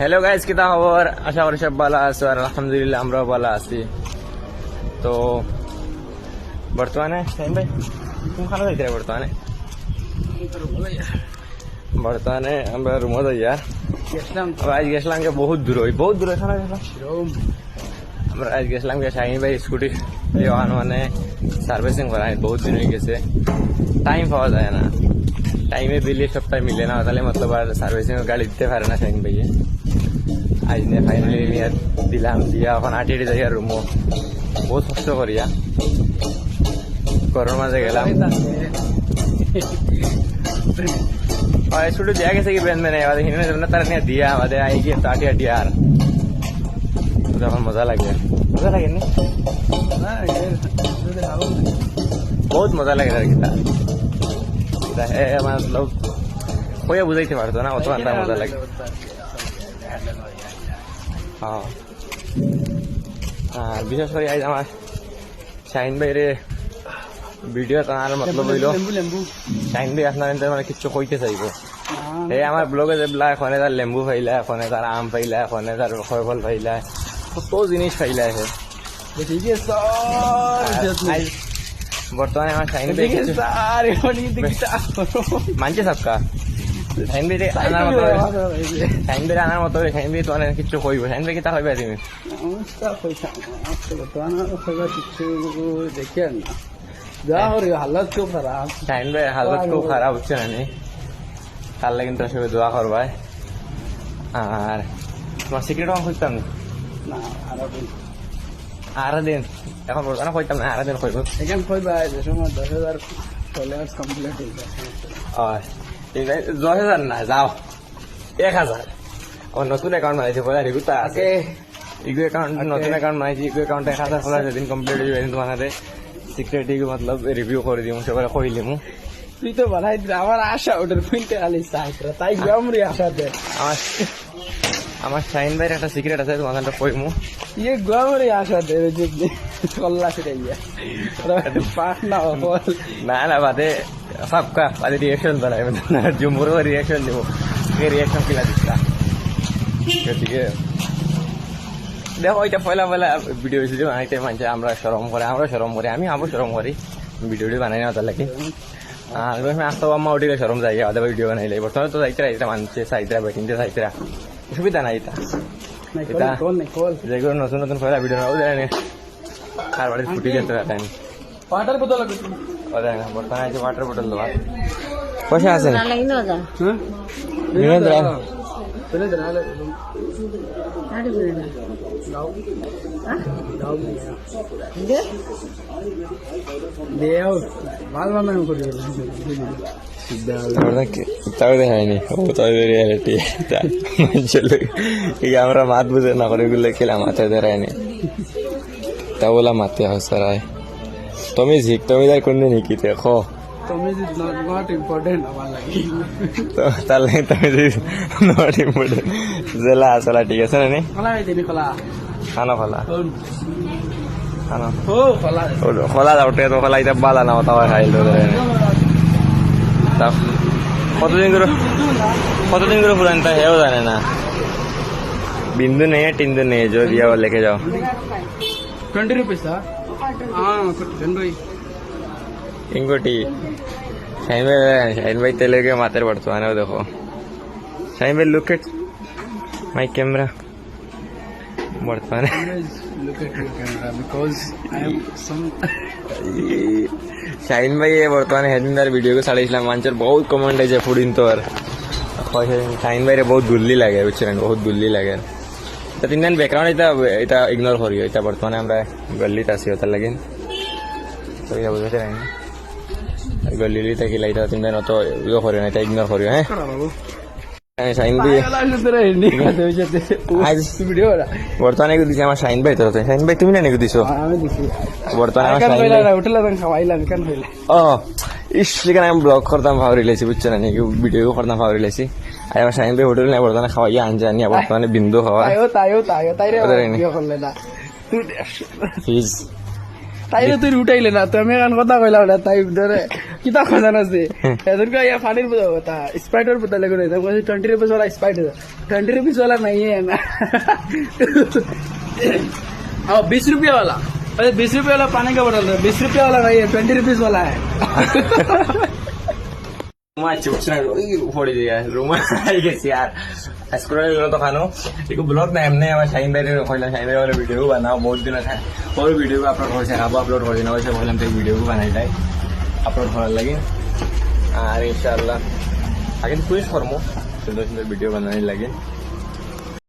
Hello guys, কিতা খবর? আশা করি সব ভালো আছো আর আলহামদুলিল্লাহ আমরাও ভালো আছি। তো বর্তমানে ভাই কোনখানে যাইতে বর্তমানে আমরা রুমো যাই আর আজ গেছিলাম বহুত দূর এখানে আমরা আজ গেছিলাম শাহিন ভাই স্কুটি মানে সার্ভিসিং করা বহুত দিন হয়ে গেছে, টাইম পাওয়া যায় না, টাইমে দিলে সবটাই মিলে না, তাহলে মতলব আর সার্ভিসিং গাড়ি দিতে পারে না শাহিন ভাইয়ে। আজ নিয়ে ফাইনালি নিয়ে দিলাম, দিয়া এখন আটিয়ে যাই আর রুমো বহুত কষ্ট করিয়া ঘরের মাঝে গেলাম। স্কুটি দিয়া গেছে কি বেন মেনে এবার হিনে তারা নিয়ে দিয়া আমাদের আই গিয়ে তো আটিয়া টিয়া আর তখন মজা লাগে নি বহুত মজা লাগে আর কি মতলব কইয়া বুঝাইতে পারতো না, অত আন্দাজ মজা লাগে। আর বিশেষ করে আজ আমার শাহিন ভাইরে ভিডিও তার মতলব হইল শাহিন ভাই আপনার মানে কিছু কইতে চাইব। এই আমার ব্লগে যেগুলা এখনে তার লেম্বু ফাইলা, এখনে তার আম ফাইলা, এখনে তার ফল ফাইলা, কত জিনিস ফাইলা আছে। বর্তমানে আমার শাহিন ভাই মানছে সবকা শাহিন ভাই আনার মতো শাহিন ভাই তো অনেক কিছু কইব। শাহিন ভাই কিতা কইবা তুমি? শাহিন ভাই হালত খুব খারাপ হচ্ছে না, তার লাগে কিন্তু সবাই দোয়া করবাই। আর তোমার সিক্রেট অন খুঁজতাম না আর দিন এখন বলতাম কইতাম না, আর দিন কইব এখন কইবা 10,000 ফলোয়ার্স কমপ্লিট হয়ে গেছে। 10,000 না, যাও 1,000। আমার নতুন অ্যাকাউন্ট বানাইছি বলে রিগুতা আছে, ইগু অ্যাকাউন্ট নতুন অ্যাকাউন্ট বানাইছি, ইগু অ্যাকাউন্টে 1,000 ফলোয়ার যেদিন কমপ্লিট হয়ে যাবে তোমাদের সিক্রেট ইগু মতলব রিভিউ করে দিমু, সবাই কইলিমু। তুই তো বানাই আমার আশা ওটার ফিনতে আলি সাইটরা তাই গমরি আশা দে। আমার শাহিন ভাইয়ের একটা সিক্রেট আছে, তোমার কাছে কইমু। ইয়ে গমরি আশা দে যে কল্লা সেটাইয়া পাস না বল না বাদে সবকা বাদে রিঅ্যাকশন বানাই না, জুমুর রিঅ্যাকশন দেবো, এই রিঅ্যাকশন কিলা দিচ্ছা। গতিকে দেখো এটা পয়লা ভিডিও বানাইতে মানছে আমরা শরম করে, আমি আবার শরম করি ভিডিওটি বানাই না তার লাগে। আর আসতে আম্মা উঠিলে শরম যাই আদা ভিডিও বানাইলে বর্তমানে তো যাইতে এটা মানছে সাইতরা বেটিনতে সাইতরা সুবিধা নাই এটা যেগুলো নতুন নতুন পয়লা ভিডিও নাও দেয় না আর বাড়ি ফুটি যেতে পারেন। ওয়াটার বোতল বর্তমানে আছে ওয়াটার বোতল দেওয়া পয়সা আছে দেখায়নি আমরা মাত বুঝে না করে গুলো খেলা মাথায় দেখায়নি তা বলা মাতে হসারায় তুমি ঝিক তুমি যাই কোন দিন কি দেখো তাহলে তুমি নট ইম্পর্টেন্ট জেলা আসলা ঠিক আছে না খানা খোলা খোলা যাওটে তো খোলা এটা বালা না তাও খাইল কতদিন করে পুরান তা হেও জানে না। বিন্দু নেই টিন্দু নেই जो दिया वो लेके जाओ 20 रुपीस इंकोटी शाहिन भाई तेले के माथे पड़ता है देखो शाहिन भाई लुक एट माय कैमरा বর্তমানে শাহিন ভাই বর্তমানে হেদিনদার ভিডিও ছাড়িয়েছিলাম, মানুষের বহুত কমেন্ট আছে ফুডিন তোর শাহিন ভাইরে বহুত দুল্লি লাগে বুঝছেন, বহুত দুল্লি লাগে। তা তিন দিন ব্যাকগ্রাউন্ড এটা ইগনোর করিও, এটা বর্তমানে আমরা গল্লিতে আছি ওটার লাগে তো বুঝতে পারি গল্লি থাকিলে এটা তিন দিন অত ইয়ে করিও না, এটা ইগনোর করিও। হ্যাঁ শাহিন ভাই বর্তমানে দিছি আমার শাহিন ভাই, তো শাহিন ভাই তুমি না নাকি দিছো? বর্তমানে সেখানে আমি ব্লগ করতাম ভাবি লেছি বুঝছো না, ভিডিও করতাম ভাবি লেছি। আর আমার শাহিন ভাই হোটেল নাই বর্তমানে খাওয়াইয়া আনছে আনিয়া বর্তমানে বিন্দু খাওয়া তাইলে তুই উঠাইলে না তুমি এখন কথা কইলাম না তাই ধরে কিতা কথা আছে এদের কা ইয়া পানির কথা স্প্রাইটের কথা লাগে না 20 रुपीस वाला स्प्राइट 20 रुपीस वाला नहीं है ना और 20 रुपया वाला अरे 20 रुपया वाला पानी का बोतल 20 रुपया वाला नहीं है 20 रुपीस वाला है রুমা চুপস না পড়ে যায় রুমা আই গেছি আর আজকে তো খানো एक ब्लॉग ना हमने हमारे शाहीन भाई ने खोला शाहीन भाई वाला वीडियो बनाओ बहुत दिन था और वीडियो को अपलोड हो से अपलोड हो देना वैसे बोलम तो वीडियो को बनाई जाए अपलोड होने लगे और इंशाल्लाह आगे कोशिश करमो सुंदर सुंदर वीडियो बनाने लगे